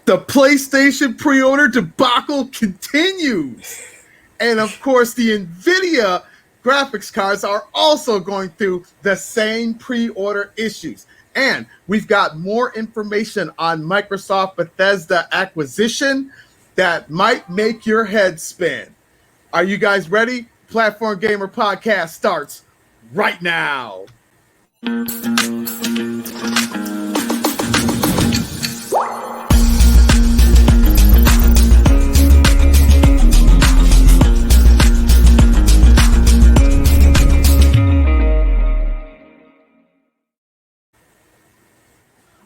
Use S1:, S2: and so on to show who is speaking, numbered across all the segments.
S1: The PlayStation pre-order debacle continues. And of course, the NVIDIA graphics cards are also going through the same pre-order issues. And we've got more information on Microsoft Bethesda acquisition that might make your head spin. Are you guys ready? Platform Gamer Podcast starts right now.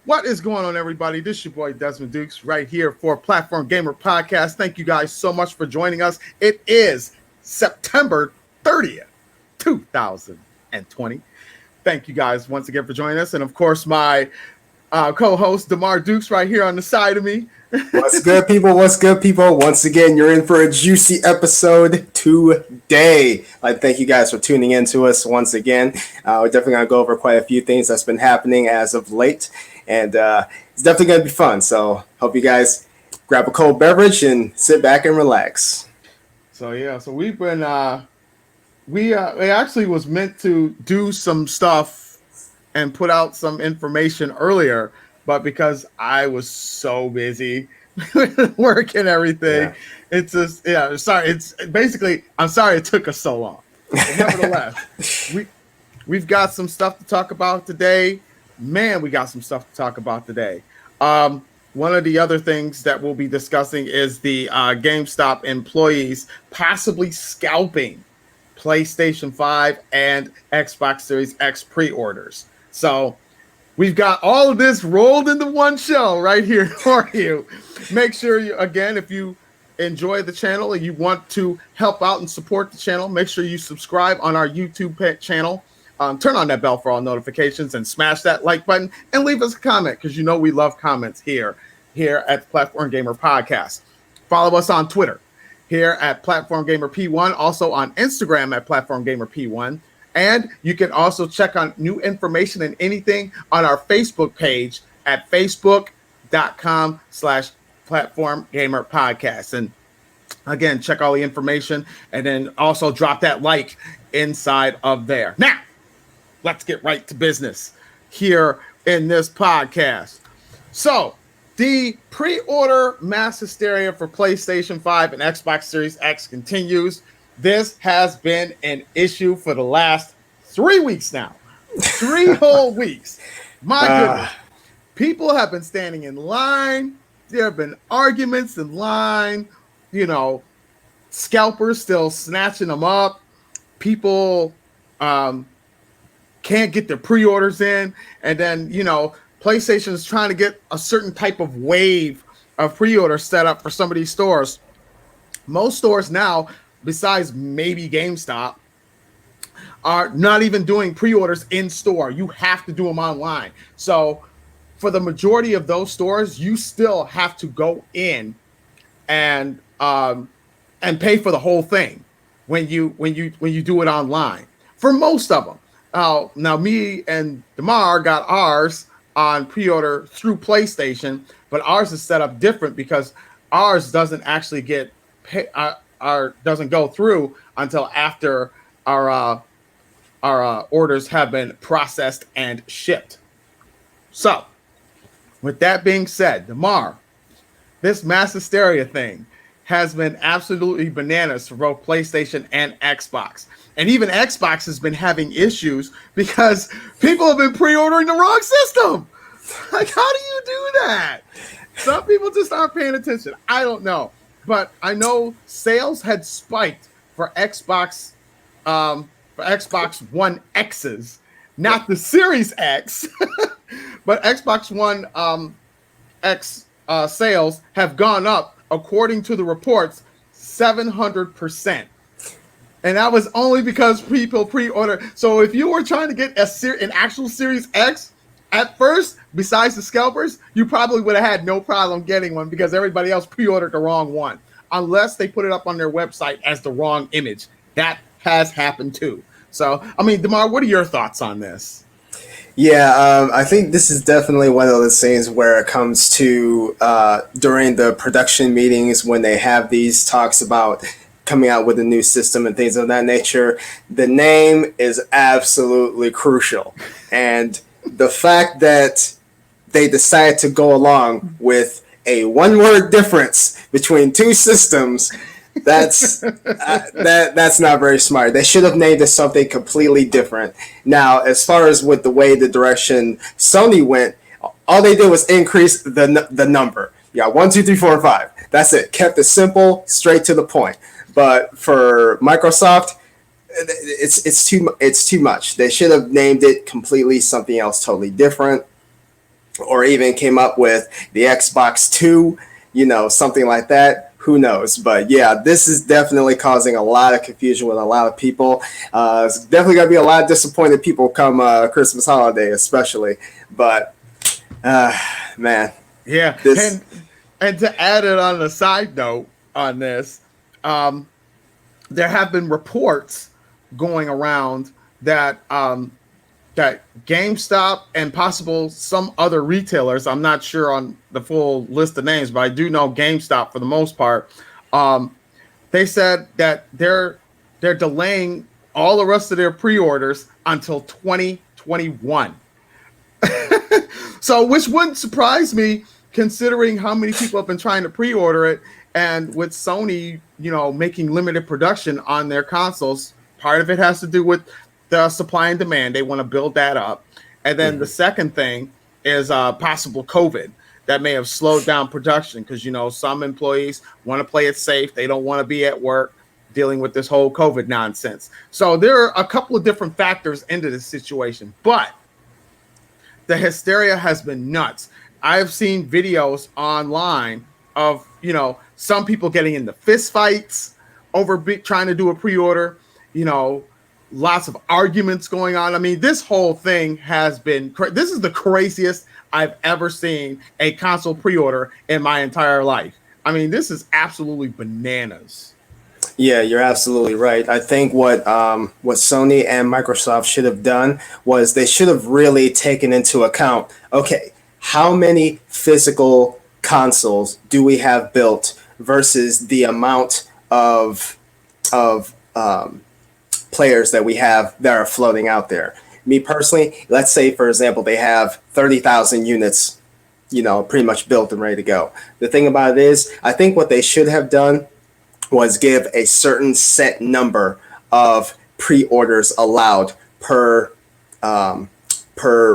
S1: What is going on, everybody? This is your boy Desmond Dukes right here for Platform Gamer Podcast. Thank you guys so much for joining us. It is September 30th, 2020. Thank you guys once again for joining us. And of course, my co-host DeMar Dukes right here on the side of me.
S2: What's good, people? What's good, people? Once again, you're in for a juicy episode today. Thank you guys for tuning in to us once again. We're definitely going to go over quite a few things that's been happening as of late. And it's definitely going to be fun. So hope you guys grab a cold beverage and sit back and relax.
S1: So we've been, it actually was meant to do some stuff and put out some information earlier, but because I was so busy work and everything, it's just, sorry. I'm sorry it took us so long. But nevertheless, we've got some stuff to talk about today. Man, we got some stuff to talk about today. One of the other things that we'll be discussing is the GameStop employees possibly scalping PlayStation 5 and Xbox Series X pre-orders. So we've got all of this rolled into one show right here for you. Make sure you, again, if you enjoy the channel and you want to help out and support the channel, make sure you subscribe on our YouTube channel. Turn on that bell for all notifications and smash that like button and leave us a comment because you know we love comments here at the Platform Gamer Podcast. Follow us on Twitter here at Platform Gamer P1, also on Instagram at Platform Gamer P1. And you can also check on new information and anything on our Facebook page at facebook.com/Platform Gamer Podcast. And again, check all the information and then also drop that like inside of there. Now, let's get right to business here in this podcast. So, the pre-order mass hysteria for PlayStation 5 and Xbox Series X continues. This has been an issue for the last 3 weeks now. 3 whole weeks. My goodness. People have been standing in line. There have been arguments in line. You know, scalpers still snatching them up. People can't get their pre-orders in. And then, you know, PlayStation is trying to get a certain type of wave of pre-orders set up for some of these stores. Most stores now, besides maybe GameStop, are not even doing pre-orders in store. You have to do them online. So for the majority of those stores, you still have to go in and pay for the whole thing when you do it online. For most of them. Now me and DeMar got ours on pre-order through PlayStation, but ours is set up different because ours doesn't actually get doesn't go through until after our orders have been processed and shipped. So, with that being said, DeMar, this mass hysteria thing has been absolutely bananas for both PlayStation and Xbox. And even Xbox has been having issues because people have been pre-ordering the wrong system. Like, how do you do that? Some people just aren't paying attention. I don't know. But I know sales had spiked for Xbox One X's, not the Series X, but Xbox One X sales have gone up, according to the reports, 700%. And that was only because people pre-order. So if you were trying to get an actual Series X at first, besides the scalpers, you probably would have had no problem getting one because everybody else pre-ordered the wrong one, unless they put it up on their website as the wrong image. That has happened too. So, I mean, DeMar, what are your thoughts on this?
S2: Yeah, I think this is definitely one of those things where it comes to during the production meetings when they have these talks about coming out with a new system and things of that nature. The name is absolutely crucial. And the fact that they decided to go along with a one-word difference between two systems, that's not very smart. They should have named it something completely different. Now, as far as with the way the direction Sony went, all they did was increase the number. Yeah, 1, 2, 3, 4, 5. That's it. Kept it simple, straight to the point. But for Microsoft, it's too much. They should have named it completely something else, totally different, or even came up with the Xbox Two, something like that. Who knows? But yeah, this is definitely causing a lot of confusion with a lot of people. It's definitely going to be a lot of disappointed people come Christmas holiday, especially. But man,
S1: Yeah, and to add it on a side note on this, there have been reports going around that that GameStop and possible some other retailers, I'm not sure on the full list of names, but I do know GameStop for the most part. They said that they're delaying all the rest of their pre-orders until 2021. So, which wouldn't surprise me considering how many people have been trying to pre-order it, and with Sony, making limited production on their consoles. Part of it has to do with the supply and demand. They want to build that up. And then the second thing is possible COVID that may have slowed down production because, some employees want to play it safe. They don't want to be at work dealing with this whole COVID nonsense. So there are a couple of different factors into this situation, but the hysteria has been nuts. I've seen videos online of, some people getting into fist fights over trying to do a pre-order, lots of arguments going on. I mean, this whole thing has been, this is the craziest I've ever seen a console pre-order in my entire life. I mean, this is absolutely bananas.
S2: Yeah, you're absolutely right. I think what Sony and Microsoft should have done was they should have really taken into account, okay, how many physical consoles do we have built versus the amount of players that we have that are floating out there. Me personally, let's say for example they have 30,000 units, pretty much built and ready to go. The thing about it is, I think what they should have done was give a certain set number of pre-orders allowed per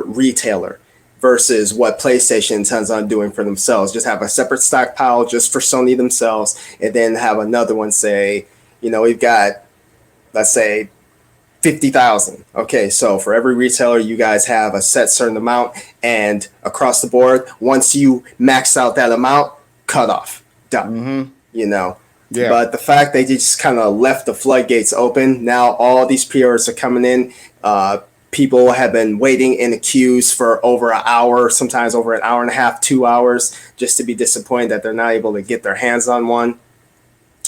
S2: retailer versus what PlayStation intends on doing for themselves. Just have a separate stockpile just for Sony themselves, and then have another one say, we've got, let's say, 50,000. Okay, so for every retailer, you guys have a set certain amount, and across the board, once you max out that amount, cut off, done. Yeah. But the fact they just kind of left the floodgates open, now all these pre-orders are coming in. People have been waiting in the queues for over an hour, sometimes over an hour and a half, 2 hours, just to be disappointed that they're not able to get their hands on one.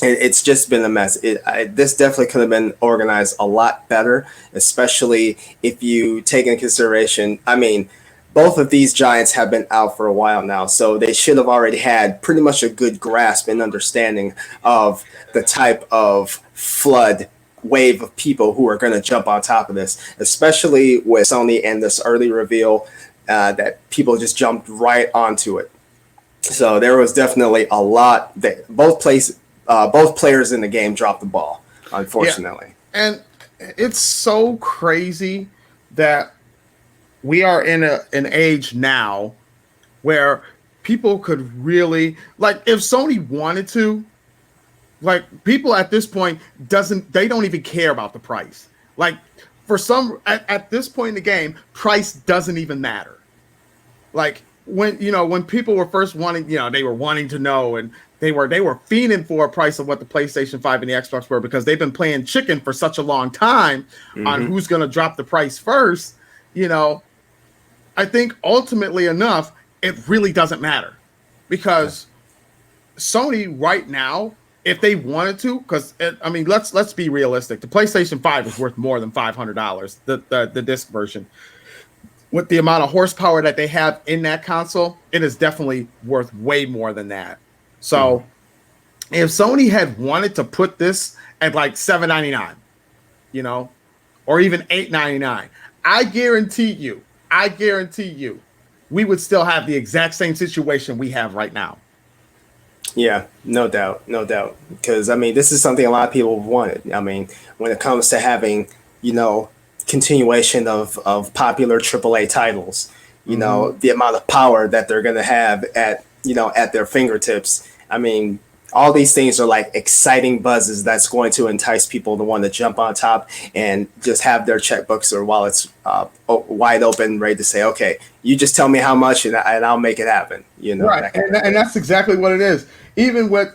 S2: It's just been a mess. This definitely could have been organized a lot better, especially if you take into consideration, I mean, both of these giants have been out for a while now, so they should have already had pretty much a good grasp and understanding of the type of flood wave of people who are going to jump on top of this, especially with Sony and this early reveal that people just jumped right onto it. So there was definitely a lot that both players in the game dropped the ball, unfortunately.
S1: Yeah. And it's so crazy that we are in an age now where people could really, like, if Sony wanted to, like, people at this point they don't even care about the price. Like, for some at this point in the game, price doesn't even matter. Like, when people were first wanting, they were wanting to know, and they were fiending for a price of what the PlayStation 5 and the Xbox were, because they've been playing chicken for such a long time on who's going to drop the price first. I think ultimately enough, it really doesn't matter, because Sony right now, if they wanted to, because let's be realistic, the PlayStation 5 is worth more than $500, the disc version. with the amount of horsepower that they have in that console, it is definitely worth way more than that. So if Sony had wanted to put this at like $7.99, you know, or even $8.99, I guarantee you, we would still have the exact same situation we have right now.
S2: Yeah, no doubt, no doubt. Because I mean, this is something a lot of people have wanted. I mean, when it comes to having, you know, continuation of popular AAA titles, you know, the amount of power that they're going to have at, you know, at their fingertips. I mean, all these things are like exciting buzzes that's going to entice people to want to jump on top and just have their checkbooks or wallets wide open, ready to say, okay, you just tell me how much and I'll make it happen. You know,
S1: Right, and that's exactly what it is. Even with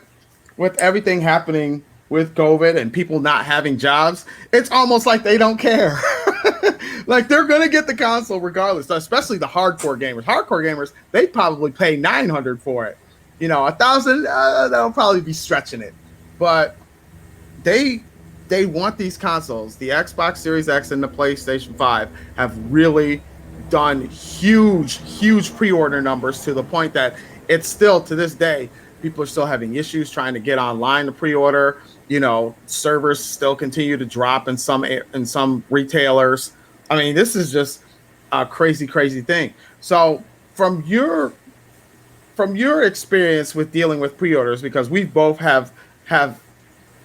S1: everything happening with COVID and people not having jobs, it's almost like they don't care. Like they're gonna get the console regardless. Especially the hardcore gamers. Hardcore gamers, they probably pay $900 for it. You know, $1,000, they'll probably be stretching it, but they want these consoles. The Xbox Series X and the PlayStation 5 have really done huge pre-order numbers to the point that it's still, to this day, people are still having issues trying to get online to pre-order. You know, servers still continue to drop in some retailers. I mean, this is just a crazy thing. So from your experience with dealing with pre-orders, because we both have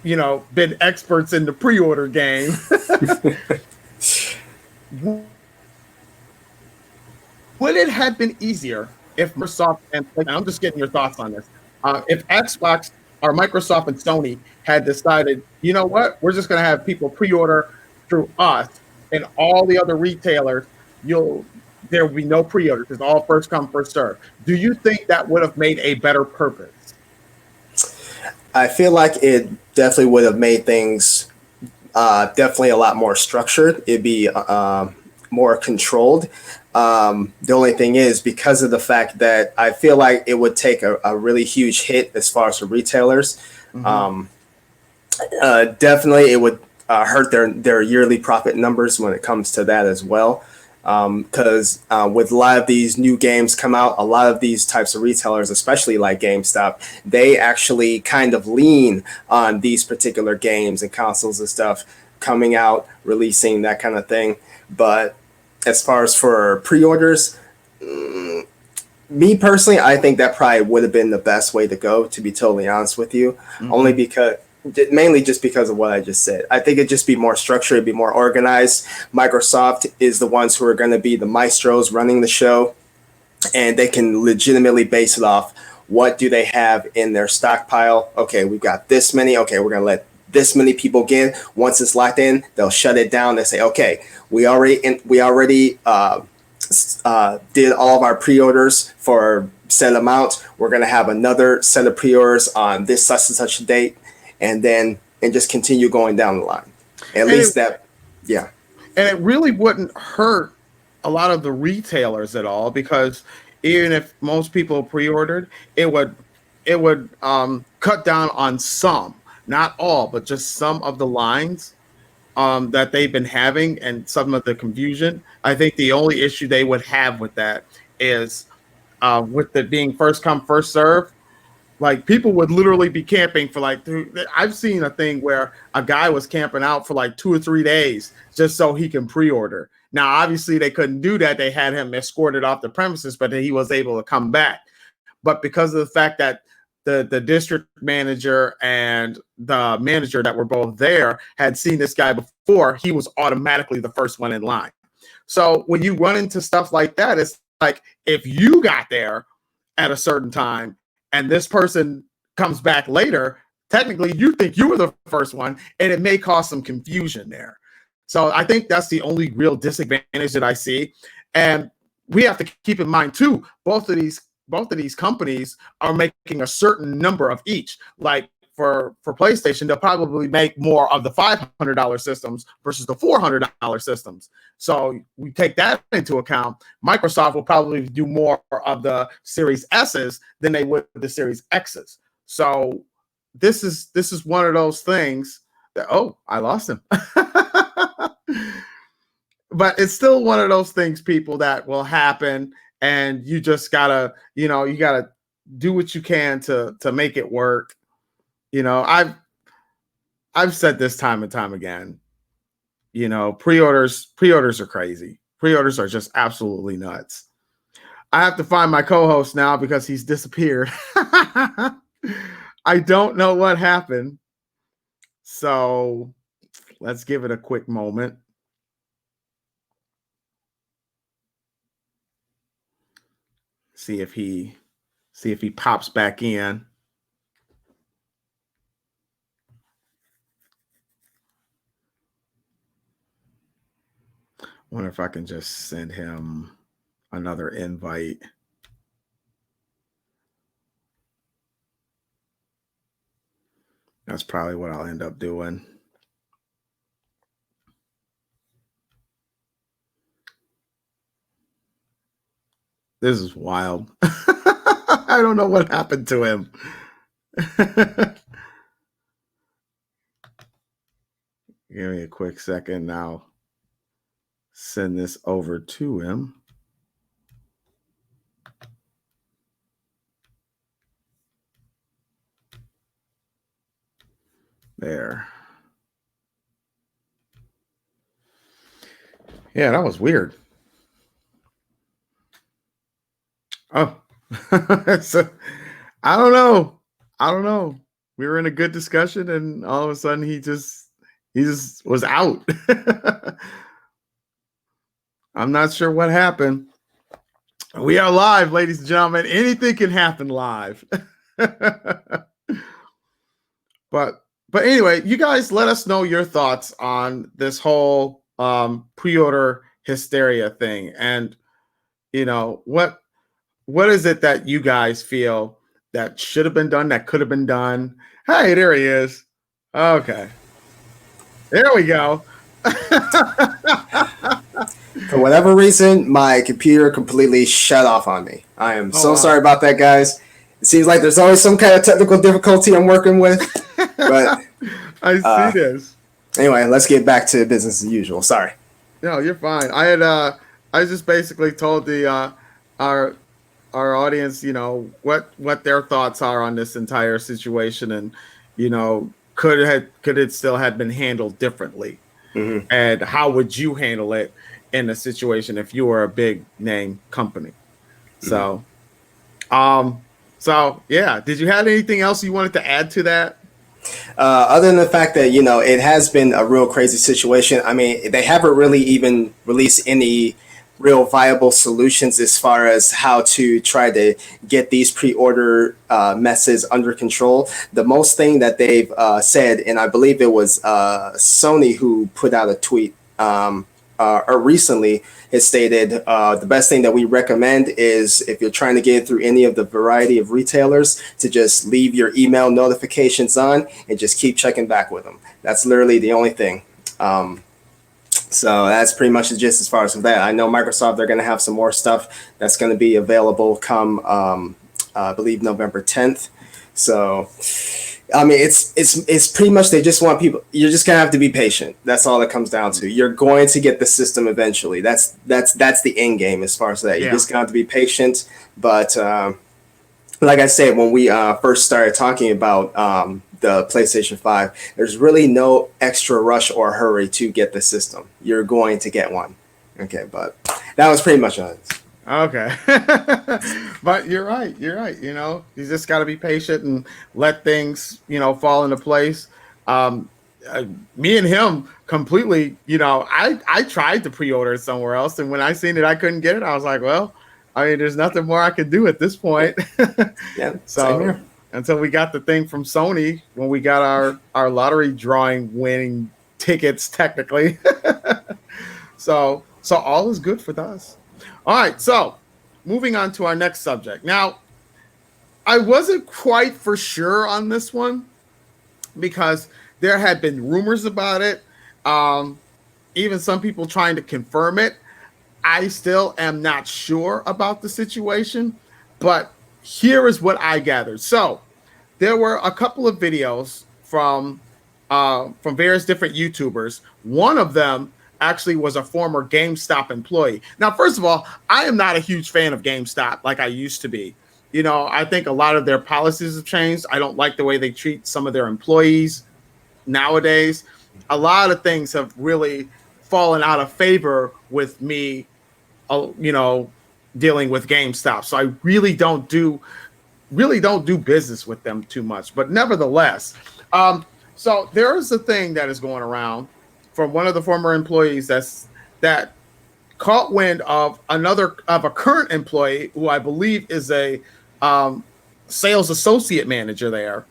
S1: you know, been experts in the pre-order game. Would it have been easier if Microsoft and I'm just getting your thoughts on this, if Xbox or Microsoft and Sony had decided, you know what, we're just going to have people pre-order through us, and all the other retailers, there will be no pre-order because all first come first serve. Do you think that would have made a better purpose?
S2: I feel like it definitely would have made things definitely a lot more structured. It'd be more controlled. The only thing is, because of the fact that I feel like it would take a really huge hit as far as the retailers, definitely it would hurt their yearly profit numbers when it comes to that as well. Because with a lot of these new games come out, a lot of these types of retailers, especially like GameStop, they actually kind of lean on these particular games and consoles and stuff coming out, releasing, that kind of thing. But as far as for pre-orders, me personally, I think that probably would have been the best way to go, to be totally honest with you. Only because, mainly just because of what I just said. I think it'd just be more structured, it'd be more organized. Microsoft is the ones who are going to be the maestros running the show, and they can legitimately base it off what do they have in their stockpile. Okay, we've got this many. Okay, we're going to let this many people get in. Once it's locked in, they'll shut it down. They say, okay, we already did all of our pre-orders for set amount. We're going to have another set of pre-orders on this such and such a date, and just continue going down the line. At least that, yeah.
S1: And it really wouldn't hurt a lot of the retailers at all, because even if most people pre-ordered, it would cut down on some, not all, but just some of the lines that they've been having and some of the confusion. I think the only issue they would have with that is with it being first come, first serve. Like, people would literally be camping for like, I've seen a thing where a guy was camping out for like 2 or 3 days just so he can pre-order. Now, obviously they couldn't do that. They had him escorted off the premises, but he was able to come back. But because of the fact that the district manager and the manager that were both there had seen this guy before, he was automatically the first one in line. So when you run into stuff like that, it's like, if you got there at a certain time and this person comes back later, technically you think you were the first one, and it may cause some confusion there. So I think that's the only real disadvantage that I see. And we have to keep in mind too, both of these companies are making a certain number of each. Like for PlayStation, they'll probably make more of the $500 systems versus the $400 systems. So we take that into account. Microsoft will probably do more of the Series S's than they would the Series X's. So this is one of those things that, oh, I lost him. but it's still one of those things, people, that will happen, and you just gotta, you gotta do what you can to make it work. I've said this time and time again. Pre-orders are crazy. Pre-orders are just absolutely nuts. I have to find my co-host now because he's disappeared. I don't know what happened. So let's give it a quick moment. See if he pops back in. Wonder if I can just send him another invite. That's probably what I'll end up doing. This is wild. I don't know what happened to him. Give me a quick second now. Send this over to him. There. Yeah, that was weird. Oh, so I don't know. We were in a good discussion, and all of a sudden he just was out. I'm not sure what happened. We are live, ladies and gentlemen. Anything can happen live. But anyway, you guys let us know your thoughts on this whole pre-order hysteria thing, and what is it that you guys feel that should have been done, that could have been done? Hey, there he is. Okay, there we go.
S2: For whatever reason, my computer completely shut off on me. I am sorry about that, guys. It seems like there's always some kind of technical difficulty I'm working with. But
S1: I see this.
S2: Anyway, let's get back to business as usual. Sorry.
S1: No, you're fine. I just basically told the our audience, what their thoughts are on this entire situation, and could it still have been handled differently, and how would you handle it in a situation if you were a big name company? So yeah, did you have anything else you wanted to add to that?
S2: Other than the fact that it has been a real crazy situation. I mean, they haven't really even released any real viable solutions as far as how to try to get these pre-order messes under control. The most thing that they've said, and I believe it was Sony who put out a tweet or recently, has stated the best thing that we recommend is, if you're trying to get through any of the variety of retailers, to just leave your email notifications on and just keep checking back with them. That's literally the only thing. So that's pretty much the gist as far as that. I know Microsoft, they're going to have some more stuff that's going to be available come, I believe, November 10th. So, I mean, it's pretty much, they just want people. You're just gonna have to be patient. That's all it comes down to. You're going to get the system eventually. That's the end game as far as that. You're just gonna have to be patient. But like I said, when we first started talking about the PlayStation 5, there's really no extra rush or hurry to get the system. You're going to get one. Okay, but that was pretty much it.
S1: Okay. But you're right. You just got to be patient and let things, fall into place. Me and him completely, I tried to pre-order it somewhere else, and when I seen it, I couldn't get it. I was like, well, I mean, there's nothing more I can do at this point.
S2: Yeah.
S1: So until we got the thing from Sony, when we got our lottery drawing winning tickets, technically. So all is good for us. All right, so moving on to our next subject. Now, I wasn't quite for sure on this one because there had been rumors about it, even some people trying to confirm it. I still am not sure about the situation, but here is what I gathered. So there were a couple of videos from various different YouTubers. One of them actually was a former GameStop employee. Now, first of all, I am not a huge fan of GameStop like I used to be. You know, I think a lot of their policies have changed. I don't like the way they treat some of their employees nowadays. A lot of things have really fallen out of favor with me, you know, dealing with GameStop. So I really don't do business with them too much. But nevertheless, so there is a thing that is going around from one of the former employees that caught wind of a current employee who I believe is a sales associate manager there.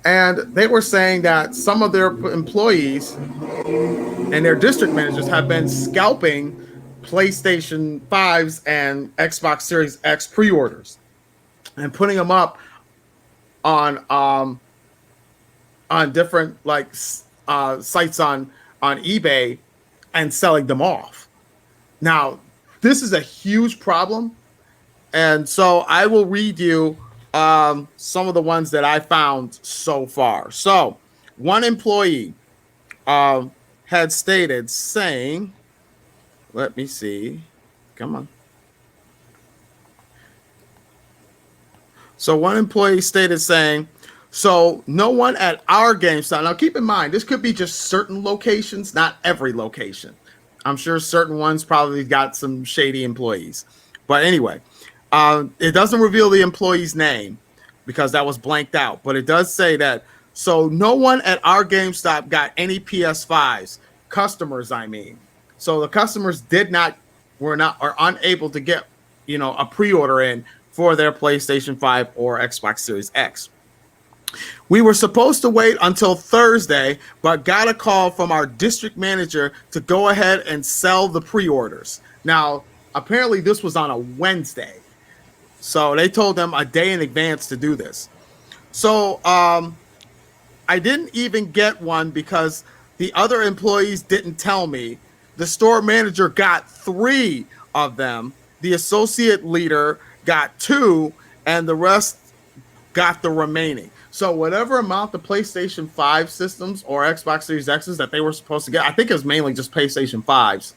S1: And they were saying that some of their employees and their district managers have been scalping PlayStation 5s and Xbox Series X pre-orders and putting them up on different like sites on eBay and selling them off. Now, this is a huge problem, and so I will read you some of the ones that I found so far. So, one employee had stated saying, let me see, come on. So one employee stated saying, so no one at our GameStop. Now keep in mind, this could be just certain locations, not every location. I'm sure certain ones probably got some shady employees. But anyway, it doesn't reveal the employee's name because that was blanked out. But it does say that, so no one at our GameStop got any PS5s, customers, I mean. So the customers are unable to get, you know, a pre-order in for their PlayStation 5 or Xbox Series X. We were supposed to wait until Thursday, but got a call from our district manager to go ahead and sell the pre-orders. Now, apparently this was on a Wednesday. So they told them a day in advance to do this. So I didn't even get one because the other employees didn't tell me. The store manager got 3 of them. The associate leader got 2, and the rest got the remaining. So whatever amount the PlayStation 5 systems or Xbox Series X's that they were supposed to get, I think it was mainly just PlayStation 5s,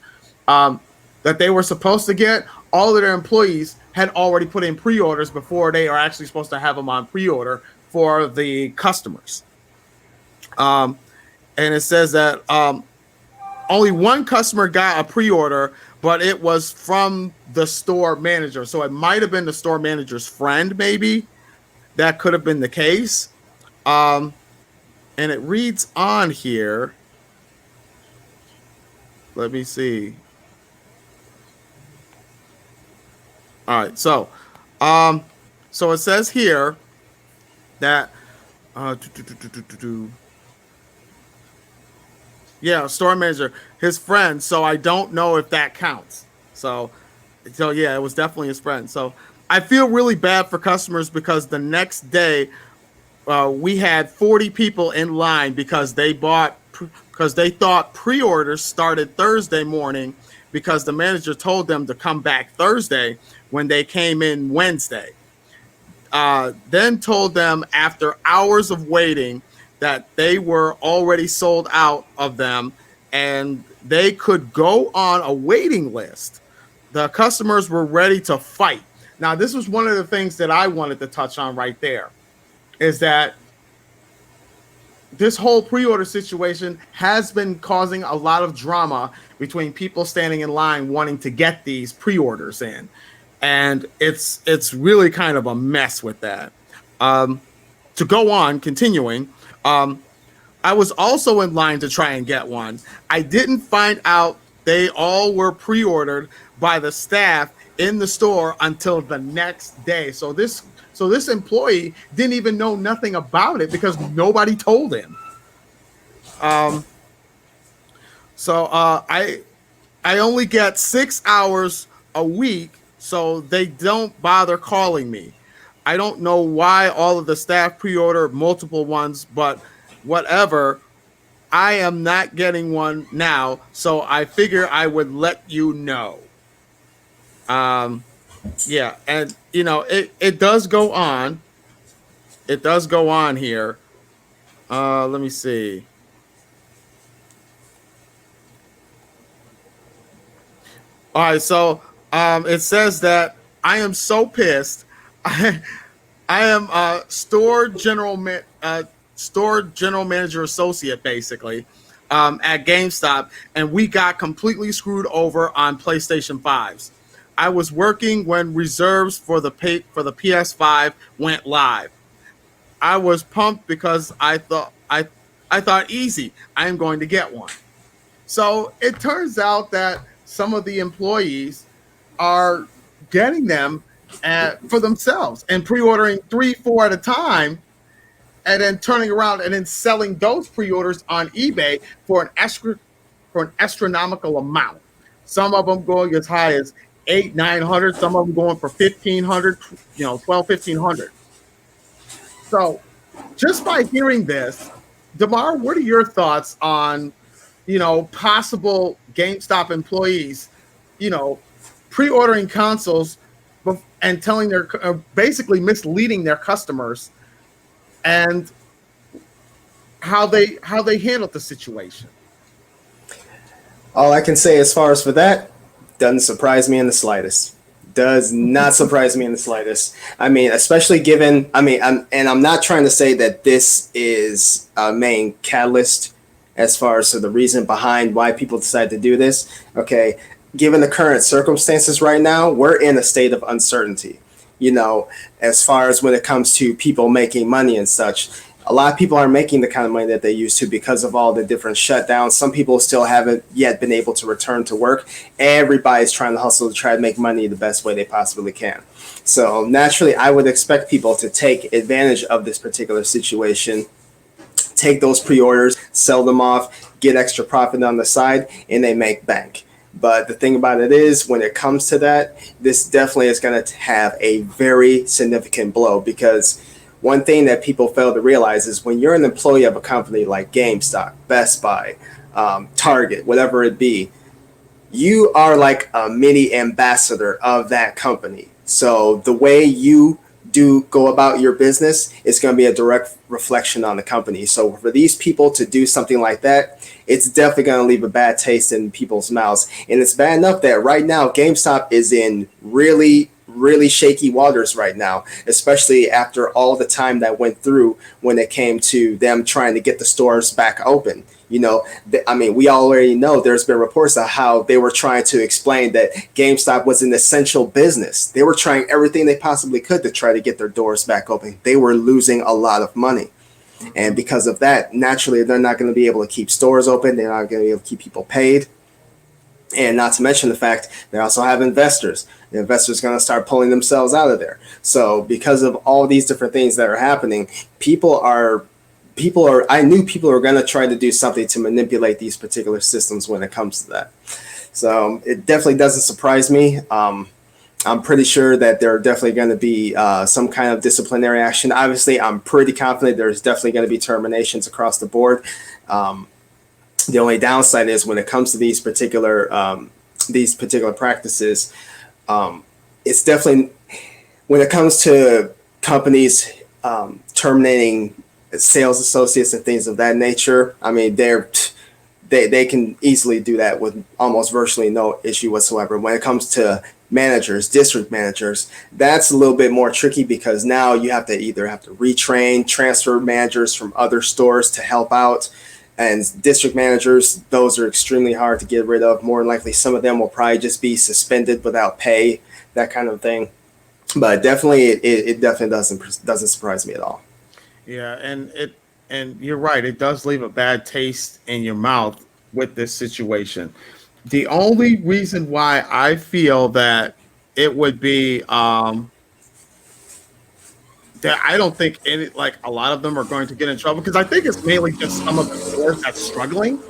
S1: that they were supposed to get, all of their employees had already put in pre-orders before they are actually supposed to have them on pre-order for the customers. And it says that only one customer got a pre-order, but it was from the store manager. So it might have been the store manager's friend, maybe. That could have been the case. And it reads on here. Let me see. All right, so it says here that yeah, store manager, his friend. So I don't know if that counts. So yeah, it was definitely his friend. So I feel really bad for customers because the next day we had 40 people in line because they thought pre-orders started Thursday morning because the manager told them to come back Thursday when they came in Wednesday. Then told them after hours of waiting that they were already sold out of them and they could go on a waiting list. The customers were ready to fight. Now, this was one of the things that I wanted to touch on right there, is that this whole pre-order situation has been causing a lot of drama between people standing in line wanting to get these pre-orders in. And it's really kind of a mess with that. To go on, continuing, I was also in line to try and get one. I didn't find out they all were pre-ordered by the staff in the store until the next day. So this employee didn't even know nothing about it because nobody told him. I only get 6 hours a week, so they don't bother calling me. I don't know why all of the staff pre-order multiple ones, but whatever. I am not getting one now, so I figure I would let you know. Yeah, and you know, it does go on. It does go on here. Let me see. All right, so it says that I am so pissed. I, I am store general manager associate basically at GameStop, and we got completely screwed over on PlayStation 5s. I was working when reserves for the PS5 went live. I was pumped because I thought easy, I am going to get one. So it turns out that some of the employees are getting them for themselves and pre-ordering 3, 4 at a time, and then turning around and then selling those pre-orders on eBay for an astronomical amount. Some of them going as high as 800, 900. Some of them going for 1,500, 12, 1,500. So just by hearing this, DeMar, what are your thoughts on possible GameStop employees, you know, pre-ordering consoles and telling basically misleading their customers, and how they handled the situation?
S2: All I can say as far as for that, doesn't surprise me in the slightest. Does not surprise me in the slightest. I mean, especially given, I'm not trying to say that this is a main catalyst as far as the reason behind why people decide to do this. Okay, given the current circumstances right now, we're in a state of uncertainty. As far as when it comes to people making money and such, a lot of people aren't making the kind of money that they used to because of all the different shutdowns. Some people still haven't yet been able to return to work. Everybody's trying to hustle to try to make money the best way they possibly can. So naturally, I would expect people to take advantage of this particular situation, take those pre-orders, sell them off, get extra profit on the side, and they make bank. But the thing about it is, when it comes to that, this definitely is going to have a very significant blow, because one thing that people fail to realize is when you're an employee of a company like GameStop, Best Buy, Target, whatever it be, you are like a mini ambassador of that company. So the way you do go about your business is going to be a direct reflection on the company. So for these people to do something like that, it's definitely going to leave a bad taste in people's mouths. And it's bad enough that right now GameStop is in really shaky waters right now, especially after all the time that went through when it came to them trying to get the stores back open. We already know there's been reports of how they were trying to explain that GameStop was an essential business. They were trying everything they possibly could to try to get their doors back open. They were losing a lot of money. And because of that, naturally, they're not going to be able to keep stores open. They're not going to be able to keep people paid. And not to mention the fact they also have investors. The investors are going to start pulling themselves out of there. So because of all these different things that are happening, I knew people are going to try to do something to manipulate these particular systems when it comes to that. So it definitely doesn't surprise me. I'm pretty sure that there are definitely going to be some kind of disciplinary action. Obviously, I'm pretty confident there's definitely going to be terminations across the board. The only downside is when it comes to these particular practices, it's definitely, when it comes to companies terminating sales associates and things of that nature. I mean, they can easily do that with almost virtually no issue whatsoever. When it comes to managers, district managers, that's a little bit more tricky, because now you have to either retrain, transfer managers from other stores to help out. And district managers, those are extremely hard to get rid of. More than likely, some of them will probably just be suspended without pay, that kind of thing. But definitely, it definitely doesn't surprise me at all.
S1: Yeah, and you're right. It does leave a bad taste in your mouth with this situation. The only reason why I feel that it would be that I don't think a lot of them are going to get in trouble, because I think it's mainly just some of the stores that's struggling.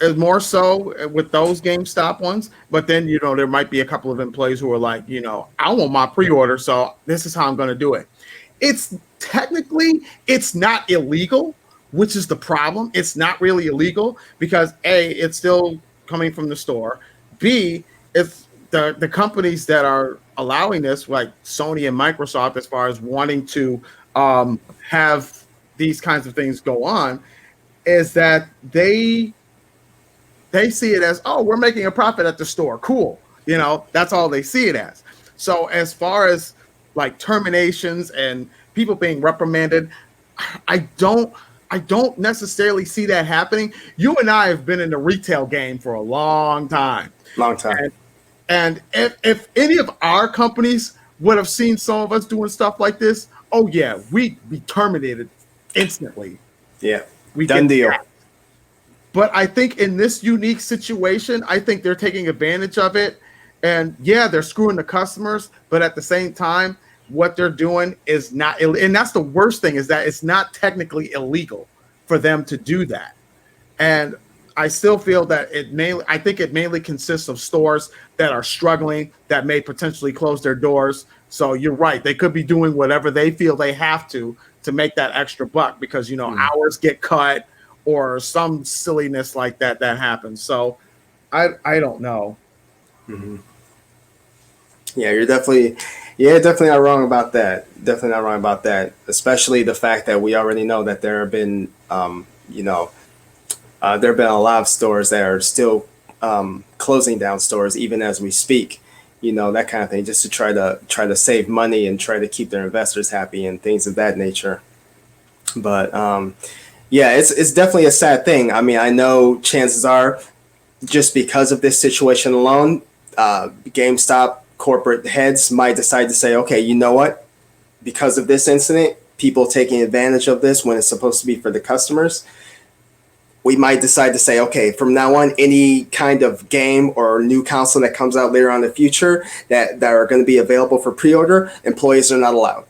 S1: Is more so with those GameStop ones, but then there might be a couple of employees who are like, I want my pre-order, so this is how I'm going to do it. It's technically, it's not illegal, which is the problem. It's not really illegal because A, it's still coming from the store. B, if the companies that are allowing this, like Sony and Microsoft, as far as wanting to have these kinds of things go on, is that they they see it as, oh, we're making a profit at the store. Cool. You know, that's all they see it as. So as far as like terminations and people being reprimanded, I don't necessarily see that happening. You and I have been in the retail game for a long time.
S2: Long time.
S1: And if any of our companies would have seen some of us doing stuff like this, oh yeah, we'd be terminated instantly.
S2: Yeah.
S1: We
S2: Done deal.
S1: That. But I think in this unique situation, I think they're taking advantage of it. And yeah, they're screwing the customers, but at the same time, what they're doing is not, and that's the worst thing, is that it's not technically illegal for them to do that. And I still feel that I think it mainly consists of stores that are struggling, that may potentially close their doors. So you're right. They could be doing whatever they feel they have to make that extra buck, because, you know, hours get cut or some silliness like that happens. So I don't know.
S2: Mm-hmm. Yeah, you're definitely not wrong about that. Definitely not wrong about that. Especially the fact that we already know that there have been, there have been a lot of stores that are still closing down stores even as we speak. You know, that kind of thing, just to try to save money and try to keep their investors happy and things of that nature. But yeah, it's definitely a sad thing. I mean, I know chances are, just because of this situation alone, GameStop corporate heads might decide to say, okay, you know what? Because of this incident, people taking advantage of this when it's supposed to be for the customers, we might decide to say, okay, from now on, any kind of game or new console that comes out later on in the future that are going to be available for pre-order, employees are not allowed.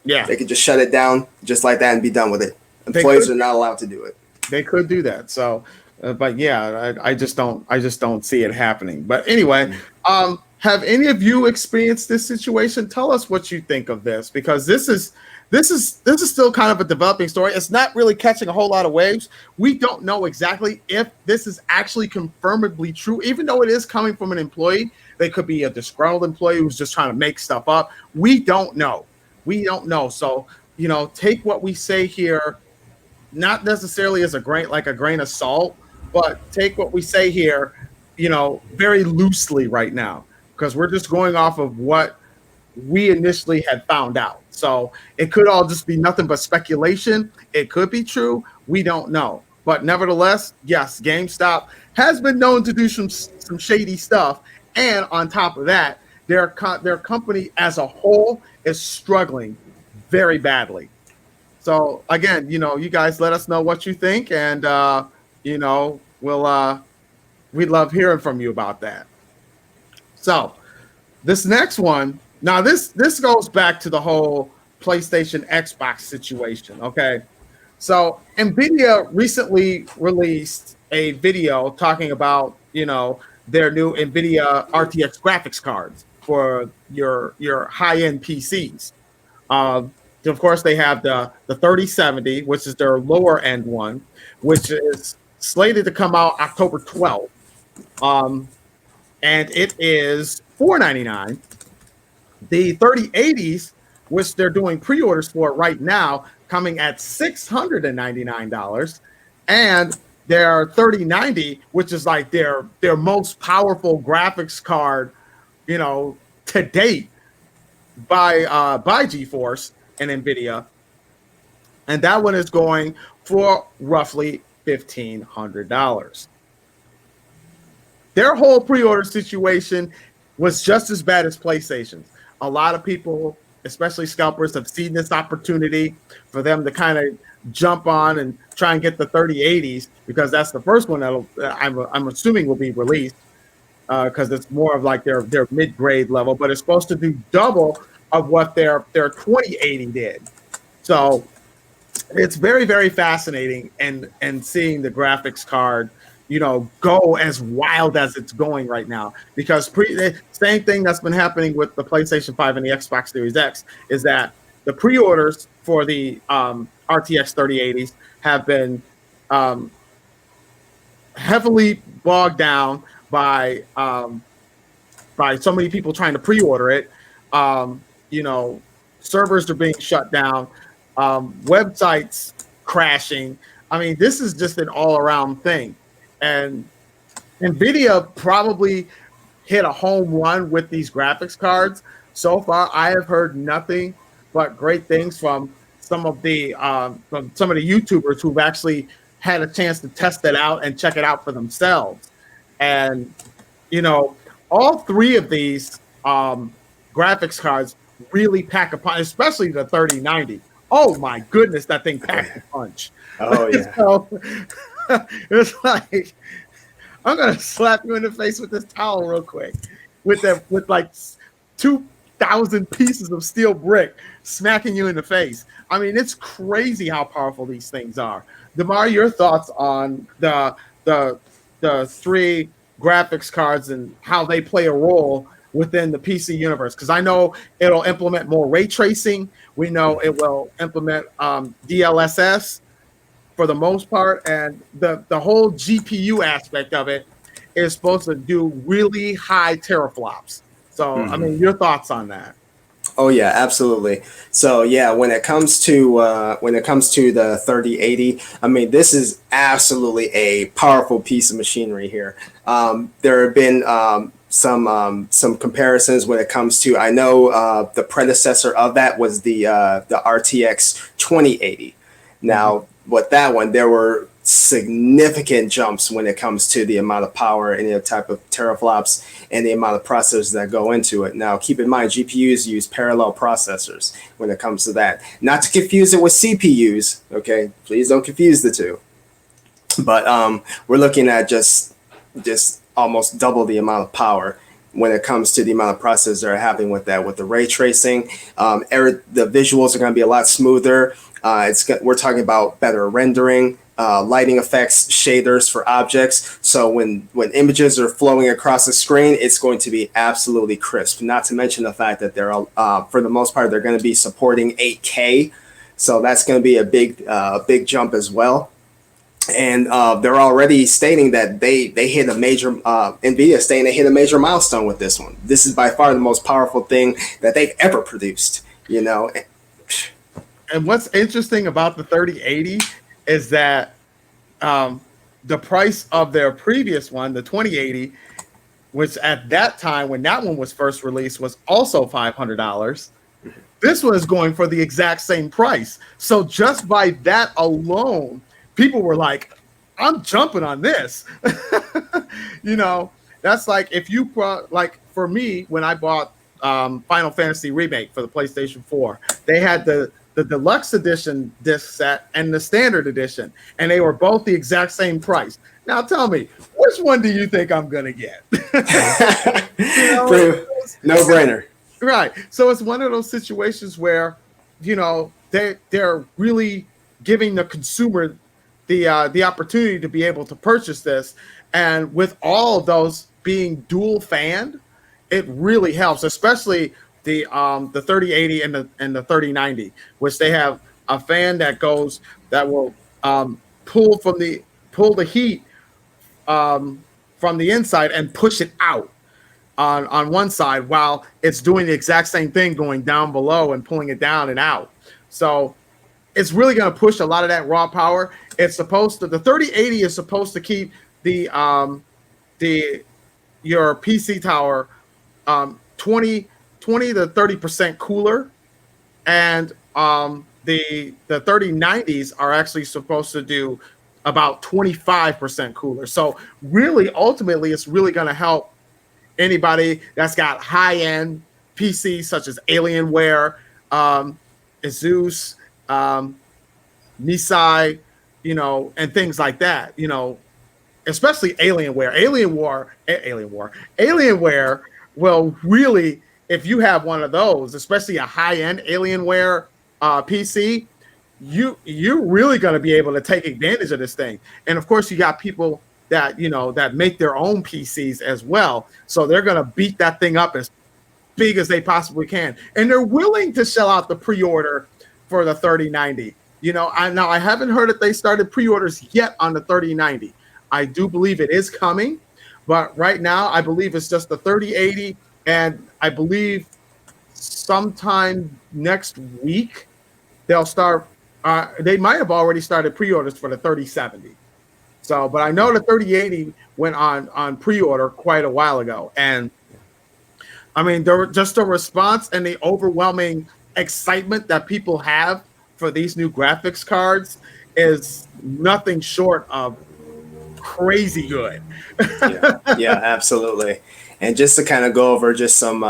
S1: Yeah.
S2: They could just shut it down just like that and be done with it. Employees are not allowed to do it.
S1: They could do that. So, but yeah, I just don't see it happening. But anyway, have any of you experienced this situation? Tell us what you think of this, because this is still kind of a developing story. It's not really catching a whole lot of waves. We don't know exactly if this is actually confirmably true, even though it is coming from an employee. They could be a disgruntled employee who's just trying to make stuff up. We don't know. So, you know, take what we say here, not necessarily as a grain of salt, but take what we say here, you know, very loosely right now, because we're just going off of what we initially had found out. So it could all just be nothing but speculation. It could be true. We don't know. But nevertheless, yes, GameStop has been known to do some shady stuff. And on top of that, their company as a whole is struggling very badly. So again, you know, you guys let us know what you think, and you know, we'd love hearing from you about that. So this next one, now this goes back to the whole PlayStation Xbox situation. Okay, so NVIDIA recently released a video talking about, you know, their new NVIDIA RTX graphics cards for your high-end PCs. Of course, they have the 3070, which is their lower end one, which is slated to come out October 12th. And it is $499. The 3080s, which they're doing pre-orders for right now, coming at $699. And their 3090, which is like their most powerful graphics card, you know, to date by GeForce and NVIDIA. And that one is going for roughly $1,500. Their whole pre-order situation was just as bad as PlayStation's. A lot of people, especially scalpers, have seen this opportunity for them to kind of jump on and try and get the 3080s, because that's the first one that I'm assuming will be released, because it's more of like their mid-grade level, but it's supposed to do double of what their 2080 did. So it's very, very fascinating and seeing the graphics card, you know, go as wild as it's going right now, because the same thing that's been happening with the PlayStation 5 and the Xbox Series X is that the pre-orders for the RTX 3080s have been heavily bogged down by so many people trying to pre-order it. You know, servers are being shut down, websites crashing. I mean, this is just an all-around thing. And NVIDIA probably hit a home run with these graphics cards. So far, I have heard nothing but great things from some of the YouTubers who've actually had a chance to test it out and check it out for themselves. And you know, all three of these graphics cards really pack a punch, especially the 3090. Oh my goodness, that thing packs a punch.
S2: Oh yeah.
S1: So it's like I'm gonna slap you in the face with this towel real quick, with like 2,000 pieces of steel brick smacking you in the face. I mean, it's crazy how powerful these things are. DeMar, your thoughts on the three graphics cards and how they play a role within the PC universe? Because I know it'll implement more ray tracing. We know it will implement DLSS for the most part, and the whole GPU aspect of it is supposed to do really high teraflops. So, I mean, your thoughts on that?
S2: Oh yeah, absolutely. So yeah, when it comes to the 3080, I mean, this is absolutely a powerful piece of machinery here. There have been some comparisons when it comes to. I know the predecessor of that was the RTX 2080. Now, with that one, there were significant jumps when it comes to the amount of power and the type of teraflops and the amount of processors that go into it. Now, keep in mind, GPUs use parallel processors when it comes to that. Not to confuse it with CPUs, okay? Please don't confuse the two. But we're looking at just almost double the amount of power when it comes to the amount of processors they're having with that. With the ray tracing, the visuals are going to be a lot smoother. We're talking about better rendering, lighting effects, shaders for objects. So when images are flowing across the screen, it's going to be absolutely crisp. Not to mention the fact that they're for the most part, they're going to be supporting 8K. So that's going to be a big jump as well. And they're already stating that they hit a major NVIDIA stating they hit a major milestone with this one. This is by far the most powerful thing that they've ever produced.
S1: And what's interesting about the 3080 is that the price of their previous one, the 2080, which at that time when that one was first released was also $500. This one is going for the exact same price. So just by that alone, people were like, I'm jumping on this. That's like if you like for me, when I bought Final Fantasy Remake for the PlayStation 4, they had the deluxe edition disc set and the standard edition, and they were both the exact same price. Now tell me, which one do you think I'm gonna get?
S2: No brainer.
S1: Right. So it's one of those situations where, they're really giving the consumer the opportunity to be able to purchase this, and with all of those being dual fanned, it really helps, especially the 3080 and the 3090, which they have a fan that will pull the heat from the inside and push it out on one side while it's doing the exact same thing going down below and pulling it down and out. So it's really going to push a lot of that raw power. The 3080 is supposed to keep your PC tower 20 to 30% cooler, and the 3090s are actually supposed to do about 25% cooler. So really, ultimately, it's really going to help anybody that's got high-end PCs such as Alienware, Asus, Nisai, and things like that. Especially Alienware. Alienware will really, if you have one of those, especially a high-end Alienware PC, you're really going to be able to take advantage of this thing. And of course, you got people that that make their own PCs as well, so they're going to beat that thing up as big as they possibly can, and they're willing to shell out the pre-order for the 3090. I haven't heard that they started pre-orders yet on the 3090. I do believe it is coming, but right now I believe it's just the 3080, and I believe sometime next week they'll start. They might have already started pre-orders for the 3070. So, but I know the 3080 went on pre-order quite a while ago, and I mean, there were just the response and the overwhelming excitement that people have for these new graphics cards is nothing short of crazy good.
S2: Yeah, absolutely. And just to kind of go over just some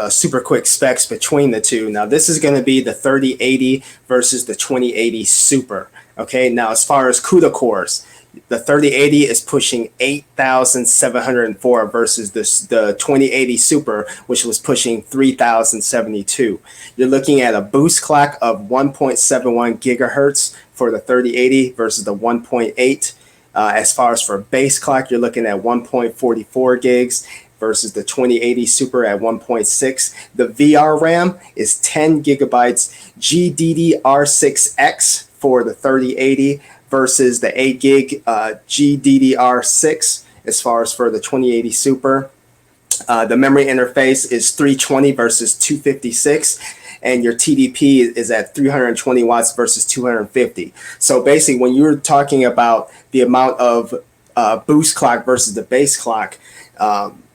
S2: super quick specs between the two. Now, this is going to be the 3080 versus the 2080 Super. Okay, now as far as CUDA cores, the 3080 is pushing 8,704 versus the 2080 Super, which was pushing 3,072. You're looking at a boost clock of 1.71 gigahertz for the 3080 versus the 1.8. As far as for base clock, you're looking at 1.44 gigs versus the 2080 Super at 1.6. The VR RAM is 10 gigabytes GDDR6X for the 3080 versus the 8 gig GDDR6 as far as for the 2080 Super. The memory interface is 320 versus 256, and your TDP is at 320 watts versus 250. So basically, when you're talking about the amount of boost clock versus the base clock,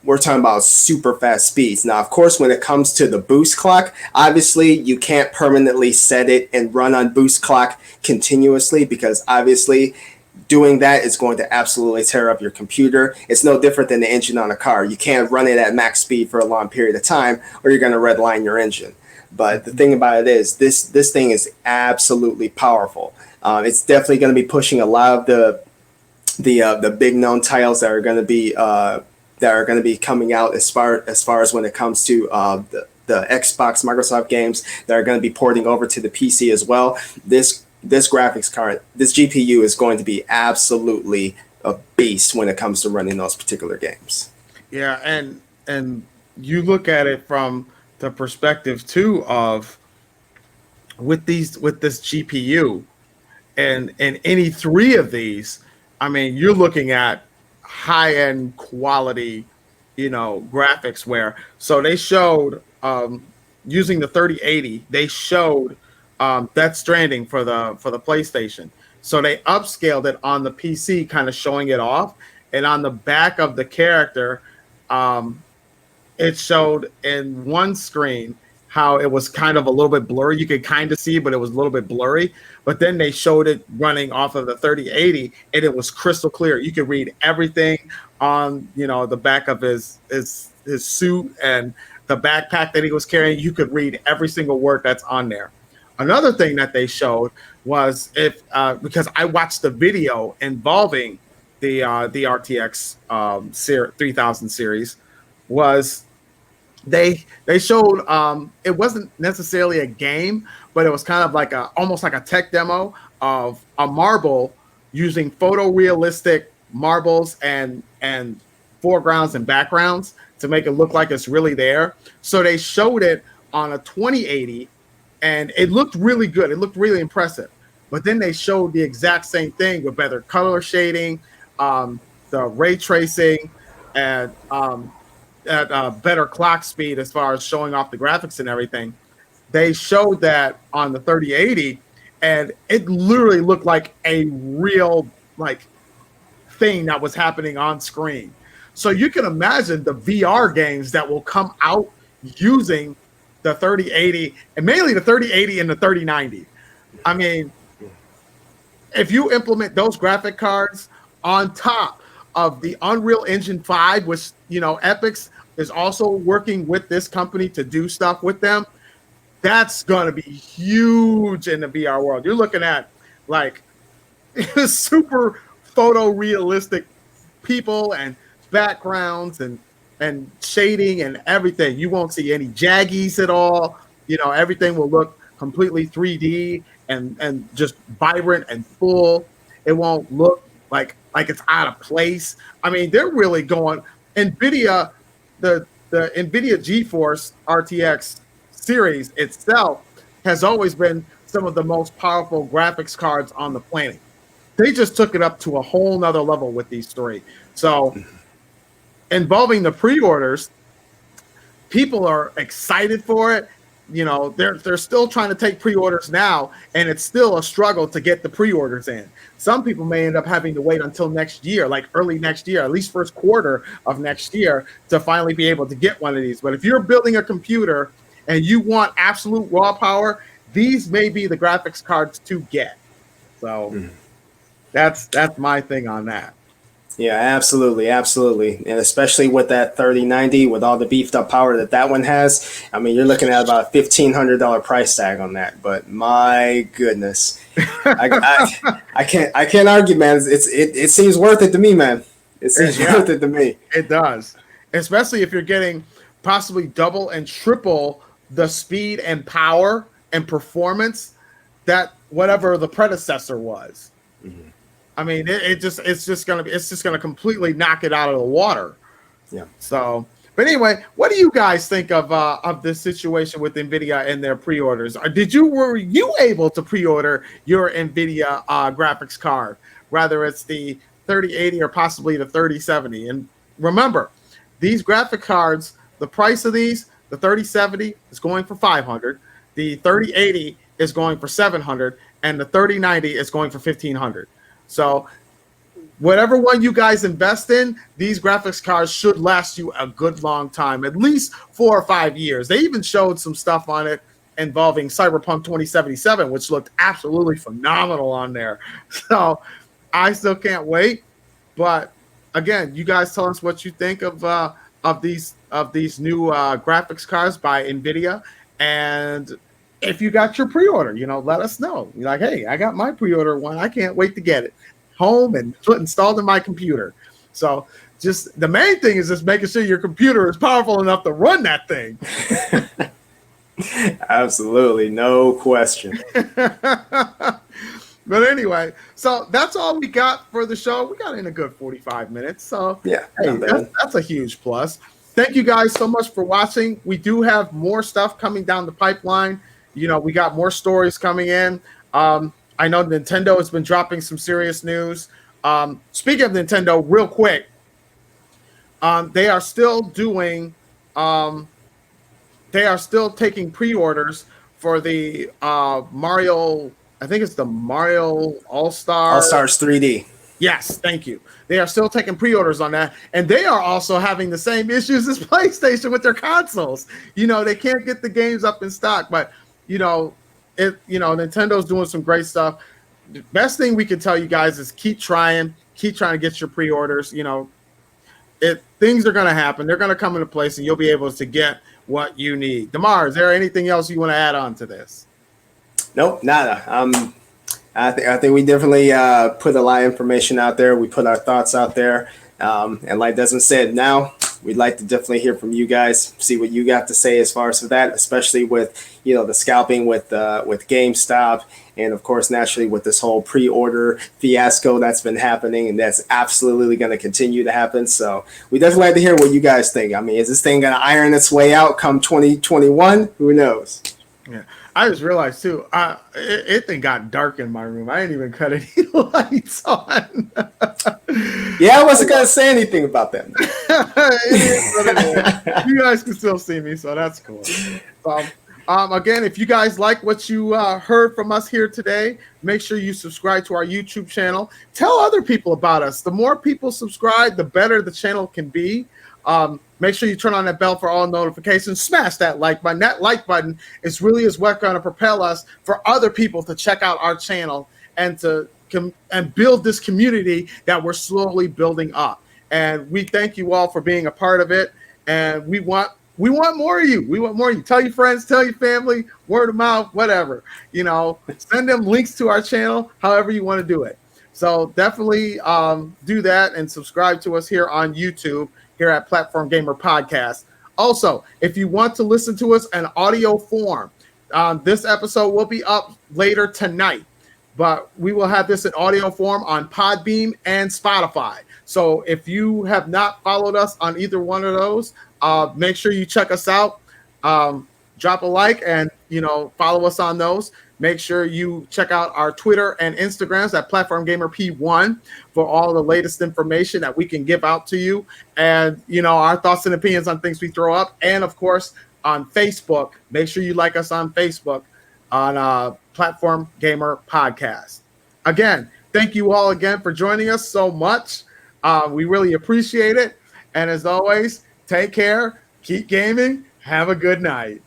S2: we're talking about super fast speeds. Now, of course, when it comes to the boost clock, obviously you can't permanently set it and run on boost clock continuously, because obviously doing that is going to absolutely tear up your computer. It's no different than the engine on a car. You can't run it at max speed for a long period of time, or you're going to redline your engine. But the thing about it is, this thing is absolutely powerful. It's definitely going to be pushing a lot of the big known titles that are going to be coming out as far as when it comes to the Xbox, Microsoft games that are going to be porting over to the PC as well. This graphics card, this GPU is going to be absolutely a beast when it comes to running those particular games.
S1: Yeah, and you look at it from the perspective too of with this GPU and any three of these, I mean, you're looking at high-end quality, graphics where so they showed using the 3080, they showed Death Stranding for the PlayStation. So they upscaled it on the PC, kind of showing it off, and on the back of the character, it showed in one screen how it was kind of a little bit blurry. You could kind of see, but it was a little bit blurry. But then they showed it running off of the 3080, and it was crystal clear. You could read everything on, the back of his suit and the backpack that he was carrying. You could read every single word that's on there. Another thing that they showed was because I watched the video involving the RTX 3000 series, was they showed it wasn't necessarily a game, but it was kind of like almost like a tech demo of a marble using photorealistic marbles and foregrounds and backgrounds to make it look like it's really there. So they showed it on a 2080. And it looked really good. It looked really impressive. But then they showed the exact same thing with better color shading, the ray tracing, and at better clock speed as far as showing off the graphics and everything. They showed that on the 3080, and it literally looked like a real thing that was happening on screen. So you can imagine the VR games that will come out using the 3080, and mainly the 3080 and the 3090. I mean, if you implement those graphic cards on top of the Unreal Engine 5, which, Epix is also working with this company to do stuff with them, that's going to be huge in the VR world. You're looking at super photorealistic people and backgrounds and shading and everything. You won't see any jaggies at all. Everything will look completely 3D and just vibrant and full. It won't look like it's out of place. I mean, they're really going NVIDIA, the NVIDIA GeForce RTX series itself has always been some of the most powerful graphics cards on the planet. They just took it up to a whole nother level with these three. So involving the pre-orders, people are excited for it. they're still trying to take pre-orders now, and it's still a struggle to get the pre-orders in. Some people may end up having to wait until next year, like early next year, at least first quarter of next year, to finally be able to get one of these. But if you're building a computer and you want absolute raw power, these may be the graphics cards to get. So that's my thing on that.
S2: Yeah, absolutely. And especially with that 3090, with all the beefed up power that one has, I mean, you're looking at about a $1,500 price tag on that. But my goodness, I can't argue, man. It seems worth it to me, man. It seems worth it to me.
S1: It does, especially if you're getting possibly double and triple the speed and power and performance that whatever the predecessor was. Mm-hmm. I mean, it's just gonna completely knock it out of the water.
S2: Yeah.
S1: So, but anyway, what do you guys think of this situation with NVIDIA and their pre-orders? Were you able to pre-order your NVIDIA graphics card, whether it's the 3080 or possibly the 3070? And remember, these graphic cards, the price of these, the 3070 is going for $500, the 3080 is going for $700, and the 3090 is going for $1,500. So whatever one you guys invest in, these graphics cards should last you a good long time, at least 4 or 5 years. They even showed some stuff on it involving Cyberpunk 2077, which looked absolutely phenomenal on there. So I still can't wait. But again, you guys tell us what you think of these new graphics cards by NVIDIA. And if you got your pre-order, let us know. You're like, hey, I got my pre-order one. I can't wait to get it home and installed in my computer. So just the main thing is just making sure your computer is powerful enough to run that thing.
S2: Absolutely. No question.
S1: But anyway, so that's all we got for the show. We got in a good 45 minutes. So
S2: yeah,
S1: hey, that's a huge plus. Thank you guys so much for watching. We do have more stuff coming down the pipeline. We got more stories coming in. I know Nintendo has been dropping some serious news. Speaking of Nintendo, real quick, they are still doing. They are still taking pre-orders for the Mario. I think it's the Mario
S2: All-Stars 3D.
S1: Yes, thank you. They are still taking pre-orders on that, and they are also having the same issues as PlayStation with their consoles. They can't get the games up in stock, but Nintendo's doing some great stuff. The best thing we can tell you guys is keep trying to get your pre-orders. Things are going to happen. They're going to come into place, and you'll be able to get what you need. DeMar, is there anything else you want to add on to this?
S2: Nope, nada. I think we definitely put a lot of information out there. We put our thoughts out there. And like Desmond said, now we'd like to definitely hear from you guys, see what you got to say as far as for that, especially with, the scalping with GameStop. And of course, naturally, with this whole pre-order fiasco that's been happening, and that's absolutely going to continue to happen. So we definitely like to hear what you guys think. I mean, is this thing going to iron its way out come 2021? Who knows?
S1: Yeah. I just realized too, it got dark in my room. I didn't even cut any lights on.
S2: Yeah, I wasn't gonna say anything about that.
S1: It is what it is. You guys can still see me, so that's cool. Again, if you guys like what you heard from us here today, make sure you subscribe to our YouTube channel. Tell other people about us. The more people subscribe, the better the channel can be. Make sure you turn on that bell for all notifications. Smash that like button. That like button is what's going to propel us for other people to check out our channel and to build this community that we're slowly building up. And we thank you all for being a part of it. And we want more of you. We want more of you. Tell your friends, tell your family, word of mouth, whatever. Send them links to our channel, however you want to do it. So definitely do that and subscribe to us here on YouTube, here at Platform Gamer Podcast. Also, if you want to listen to us in audio form, this episode will be up later tonight, but we will have this in audio form on Podbeam and Spotify. So if you have not followed us on either one of those, make sure you check us out. Drop a like and follow us on those. Make sure you check out our Twitter and Instagrams at Platform Gamer P1 for all the latest information that we can give out to you, and our thoughts and opinions on things we throw up. And of course, on Facebook. Make sure you like us on Facebook on Platform Gamer Podcast. Again, thank you all again for joining us so much. We really appreciate it. And as always, take care, keep gaming, have a good night.